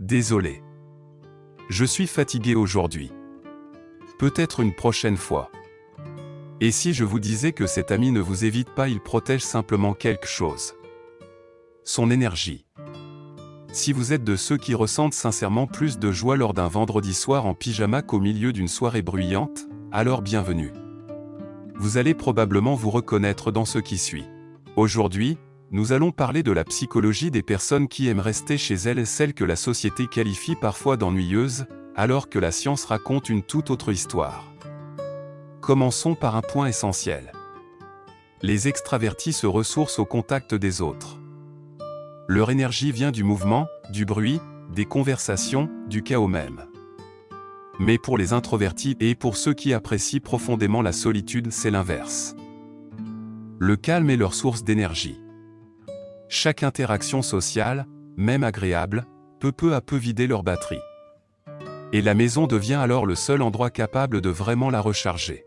Désolé. Je suis fatigué aujourd'hui. Peut-être une prochaine fois. Et si je vous disais que cet ami ne vous évite pas, il protège simplement quelque chose. Son énergie. Si vous êtes de ceux qui ressentent sincèrement plus de joie lors d'un vendredi soir en pyjama qu'au milieu d'une soirée bruyante, alors bienvenue. Vous allez probablement vous reconnaître dans ce qui suit. Aujourd'hui, nous allons parler de la psychologie des personnes qui aiment rester chez elles, celles que la société qualifie parfois d'ennuyeuses, alors que la science raconte une toute autre histoire. Commençons par un point essentiel. Les extravertis se ressourcent au contact des autres. Leur énergie vient du mouvement, du bruit, des conversations, du chaos même. Mais pour les introvertis et pour ceux qui apprécient profondément la solitude, c'est l'inverse. Le calme est leur source d'énergie. Chaque interaction sociale, même agréable, peut peu à peu vider leur batterie. Et la maison devient alors le seul endroit capable de vraiment la recharger.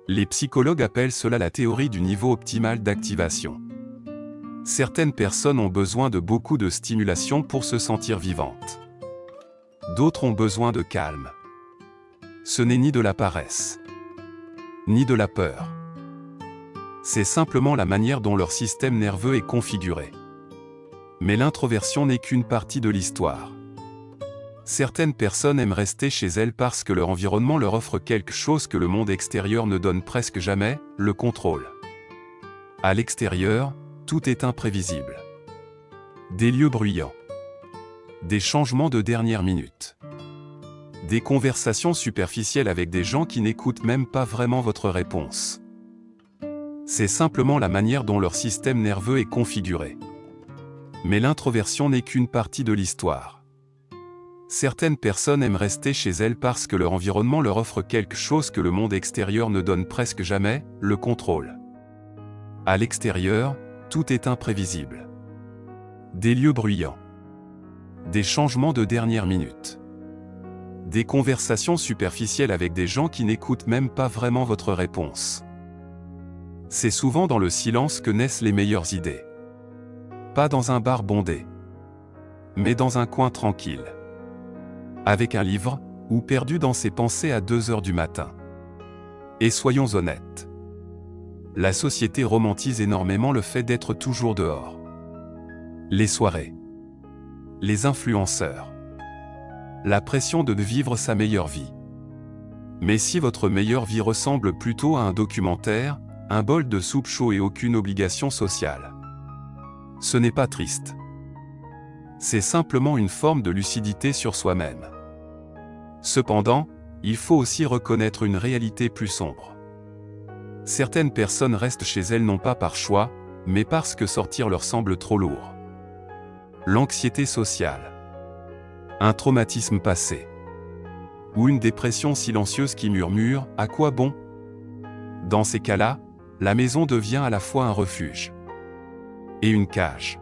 Les psychologues appellent cela la théorie du niveau optimal d'activation. Certaines personnes ont besoin de beaucoup de stimulation pour se sentir vivantes. D'autres ont besoin de calme. Ce n'est ni de la paresse, ni de la peur. C'est simplement la manière dont leur système nerveux est configuré. Mais l'introversion n'est qu'une partie de l'histoire. Certaines personnes aiment rester chez elles parce que leur environnement leur offre quelque chose que le monde extérieur ne donne presque jamais, le contrôle. À l'extérieur, tout est imprévisible. Des lieux bruyants. Des changements de dernière minute. Des conversations superficielles avec des gens qui n'écoutent même pas vraiment votre réponse. C'est simplement la manière dont leur système nerveux est configuré. Mais l'introversion n'est qu'une partie de l'histoire. Certaines personnes aiment rester chez elles parce que leur environnement leur offre quelque chose que le monde extérieur ne donne presque jamais, le contrôle. À l'extérieur, tout est imprévisible. Des lieux bruyants. Des changements de dernière minute. Des conversations superficielles avec des gens qui n'écoutent même pas vraiment votre réponse. C'est souvent dans le silence que naissent les meilleures idées. Pas dans un bar bondé, mais dans un coin tranquille. Avec un livre, ou perdu dans ses pensées à 2 heures du matin. Et soyons honnêtes. La société romantise énormément le fait d'être toujours dehors. Les soirées. Les influenceurs. La pression de vivre sa meilleure vie. Mais si votre meilleure vie ressemble plutôt à un documentaire, un bol de soupe chaud et aucune obligation sociale, ce n'est pas triste. C'est simplement une forme de lucidité sur soi-même. Cependant, il faut aussi reconnaître une réalité plus sombre. Certaines personnes restent chez elles non pas par choix, mais parce que sortir leur semble trop lourd. L'anxiété sociale. Un traumatisme passé. Ou une dépression silencieuse qui murmure « À quoi bon ?» Dans ces cas-là, la maison devient à la fois un refuge et une cage.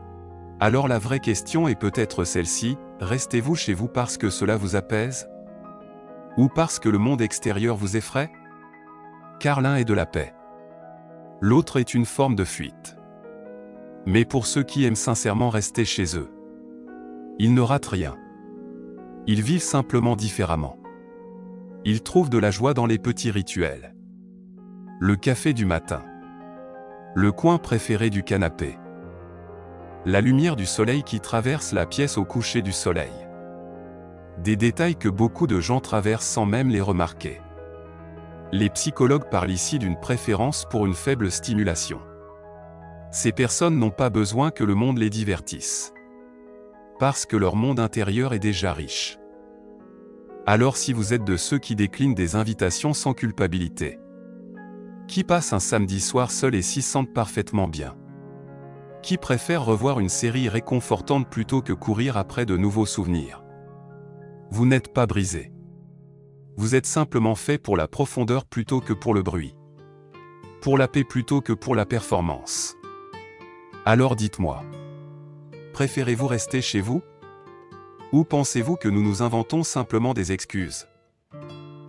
Alors la vraie question est peut-être celle-ci, restez-vous chez vous parce que cela vous apaise? Ou parce que le monde extérieur vous effraie? Car l'un est de la paix. L'autre est une forme de fuite. Mais pour ceux qui aiment sincèrement rester chez eux, ils ne ratent rien. Ils vivent simplement différemment. Ils trouvent de la joie dans les petits rituels. Le café du matin. Le coin préféré du canapé. La lumière du soleil qui traverse la pièce au coucher du soleil. Des détails que beaucoup de gens traversent sans même les remarquer. Les psychologues parlent ici d'une préférence pour une faible stimulation. Ces personnes n'ont pas besoin que le monde les divertisse. Parce que leur monde intérieur est déjà riche. Alors si vous êtes de ceux qui déclinent des invitations sans culpabilité, qui passent un samedi soir seul et s'y sentent parfaitement bien, qui préfèrent revoir une série réconfortante plutôt que courir après de nouveaux souvenirs, vous n'êtes pas brisé. Vous êtes simplement fait pour la profondeur plutôt que pour le bruit. Pour la paix plutôt que pour la performance. Alors dites-moi, préférez-vous rester chez vous? Ou pensez-vous que nous nous inventons simplement des excuses?